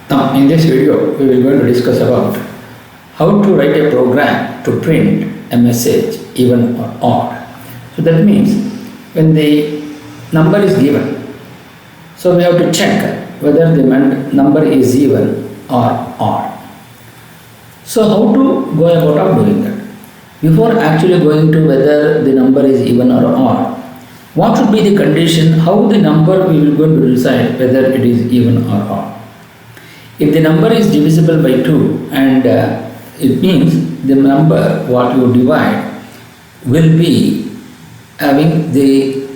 Now, in this video, we will going to discuss about how to write a program to print a message even or odd. So that means when the number is given, so we have to check whether the number is even or odd. So how to go about doing that? Before actually going to whether the number is even or odd, what should be the condition, how the number we will going to decide whether it is even or odd. If the number is divisible by 2 and it means the number what you divide will be having the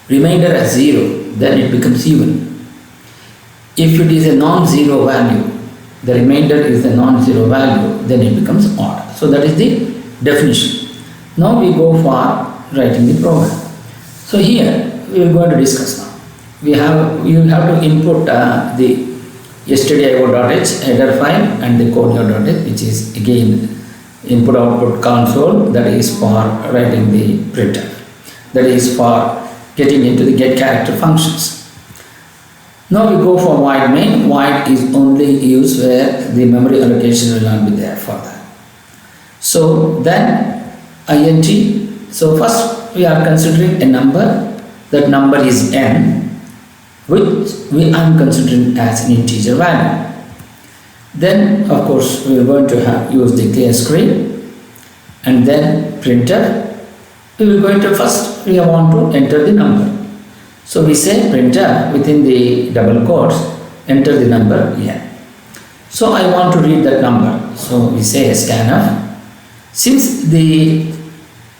remainder as 0, then it becomes even. If it is a non-zero value, the remainder is a non-zero value, then it becomes odd. So that is the definition. Now we go for writing the program. So here we are going to discuss now. You will have to input the stdio.h header file and the conio.h, which is again input output console, that is for writing the printer, that is for getting into the get character functions. Now we go for void main. Void is only used where the memory allocation will not be there for that. So then int. So first we are considering a number. That number is n, which we are considering as an integer value. Then of course we are going to use the clear screen and then printer. We will going to first we want to enter the number. So we say printer within the double quotes enter the number n. So I want to read that number. So we say scanf. Since the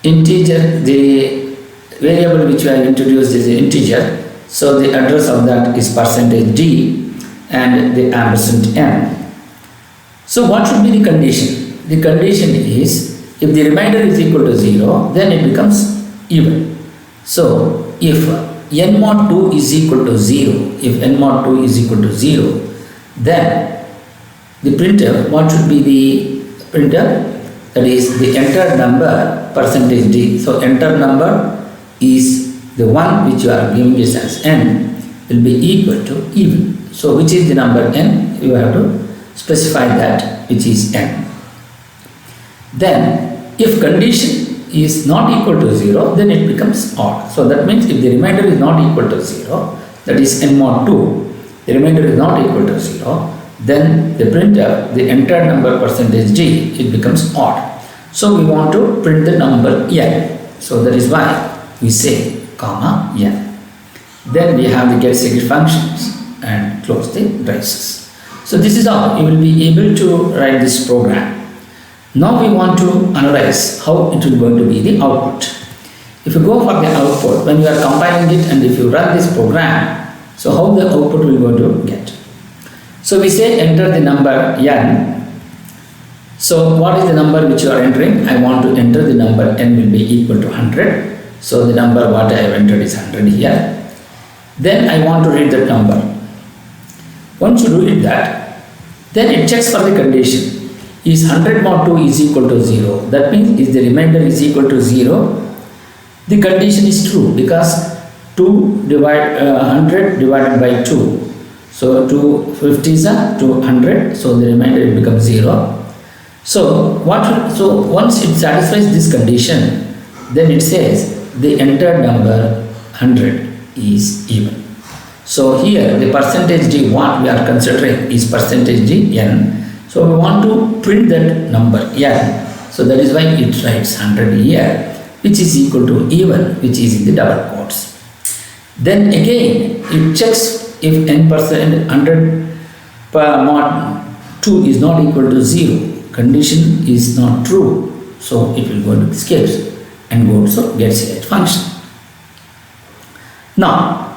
integer, the variable which we have introduced is an integer, so the address of that is %d and the %n. So what should be the condition? The condition is if the remainder is equal to 0, then it becomes even. So if n mod 2 is equal to 0, if n mod 2 is equal to 0, then the printer, what should be the printer? That is the entered number %d. So entered number is the one which you are giving this as n will be equal to even. So which is the number n? You have to specify that which is n. Then if condition is not equal to 0, then it becomes odd. So that means if the remainder is not equal to 0, that is n mod 2, the remainder is not equal to 0, then the printer, the entered number %d, it becomes odd. So we want to print the number n. So that is why we say comma n. Then we have the get secret functions and close the braces. So this is how you will be able to write this program. Now we want to analyze how it will going to be the output. If you go for the output, when you are compiling it and if you run this program, so how the output will going to get. So we say enter the number n. So what is the number which you are entering? I want to enter the number n will be equal to 100. So the number what I have entered is 100 here. Then I want to read that number. Once you read that, then it checks for the condition. Is 100 mod 2 is equal to 0. That means if the remainder is equal to 0, the condition is true because 100 divided by 2. So 250 is 200. So the remainder becomes 0. So once it satisfies this condition, then it says the entered number 100 is even. So here the %d what we are considering is %d n. So we want to print that number n. So that is why it writes 100 here, which is equal to even, which is in the double quotes. Then again it checks if n % 100 per mod 2 is not equal to 0. Condition is not true. So it will go to escapes and go to get select function. Now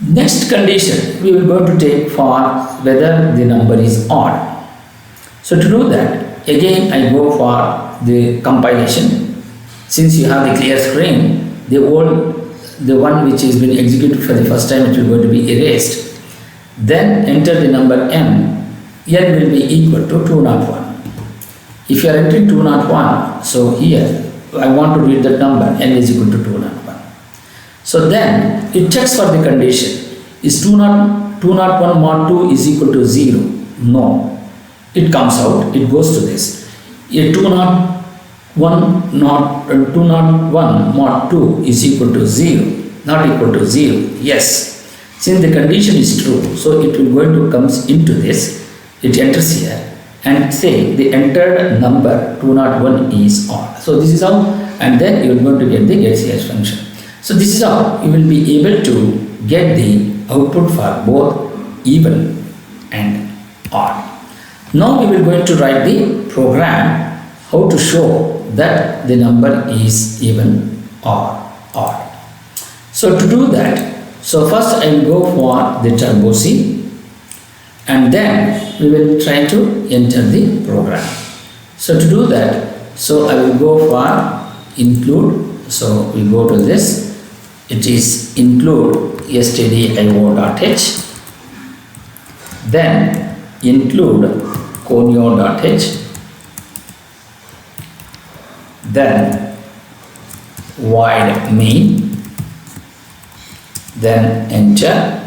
next condition we will go to take for whether the number is odd. So to do that, again I go for the compilation. Since you have the clear screen, the one which has been executed for the first time, it will going to be erased. Then enter the number n. N will be equal to 201. If you are entering 201, so here I want to read that number n is equal to 201. So then it checks for the condition. Is 201 201 mod 2 is equal to 0? No. It comes out, it goes to this. A 201 mod 2 is equal to 0. Not equal to 0. Yes. Since the condition is true, so it will going to comes into this. It enters here and say the entered number 201 is odd. So this is how, and then you are going to get the getCH function. So this is how you will be able to get the output for both even and odd. Now we will going to write the program how to show that the number is even or odd. So to do that, so first I will go for the turbo C and then we will try to enter the program. So to do that, so I will go for include. So we go to this. It is include stdio.h, then include conio.h, then void main, then enter,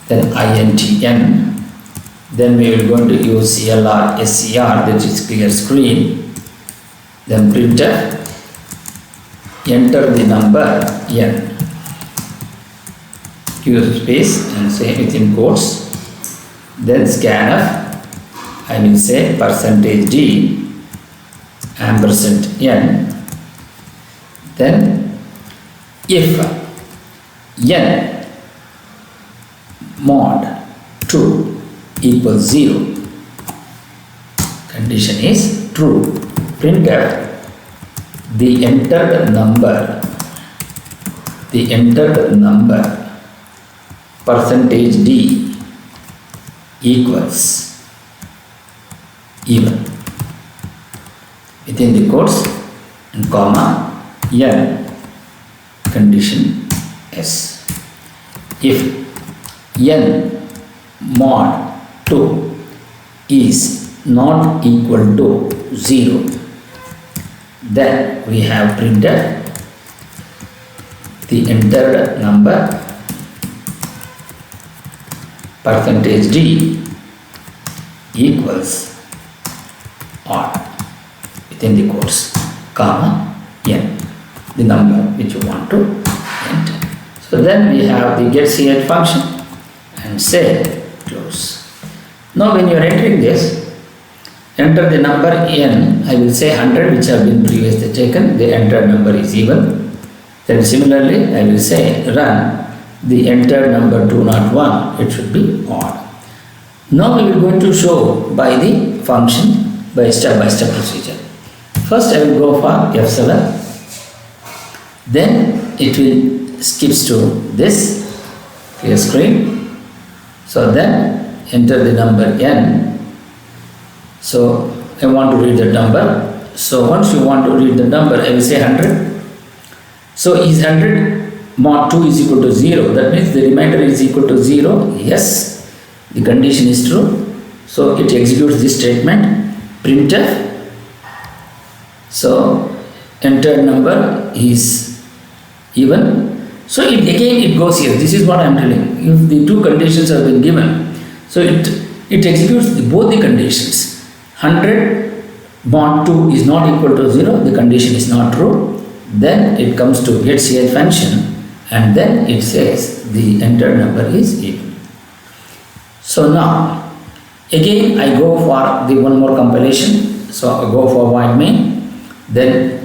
then intn, then we will going to use clr ser, that is clear screen, then printf, enter the number n, use space and say within quotes, then scanf, I will say %d ampersand n, then if n mod 2 equals 0, condition is true, printf the entered number %d equals even within the quotes and comma n, condition s. If n mod 2 is not equal to 0, then we have printed the entered number %d equals odd within the quotes, comma n, the number which you want to enter. So then we have the getCH function and say close. Now when you are entering this, enter the number n, I will say 100, which have been previously taken, the entered number is even. Then similarly I will say run, the entered number 201, it should be odd. Now we will going to show by the function, by step-by-step procedure. First I will go for F7, then it will skips to this clear screen. So then enter the number n. So I want to read the number. So once you want to read the number, I will say 100. So is 100 mod 2 is equal to 0? That means the remainder is equal to 0. Yes, the condition is true. So it executes this statement, printf. So entered number is even. So it again it goes here. This is what I am telling. If the two conditions have been given, so it executes both the conditions. 100 mod 2 is not equal to 0. The condition is not true. Then it comes to getCH function, and then it says the entered number is even. So now again I go for the one more compilation. So I go for void main, then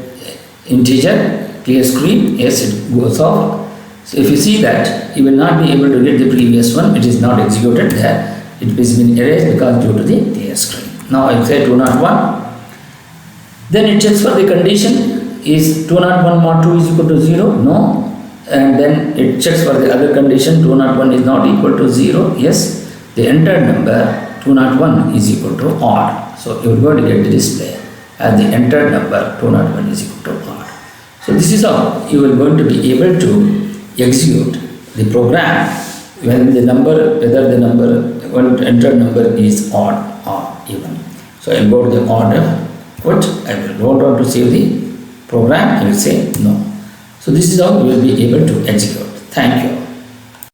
integer, clear screen, yes, it goes off. So if you see that, you will not be able to get the previous one, it is not executed there, it has been erased because due to the clear screen. Now I will say 201, then it checks for the condition, is 201 mod 2 is equal to 0? No. And then it checks for the other condition, 201 is not equal to 0? Yes. The entered number 201 is equal to odd. So you are going to get the display as the entered number 201 is equal to odd. So this is how you are going to be able to execute the program when the number, whether the number, when entered number is odd or even. So I will go to the order, put, I will go down to save the program, I will say no. So this is how you will be able to execute. Thank you.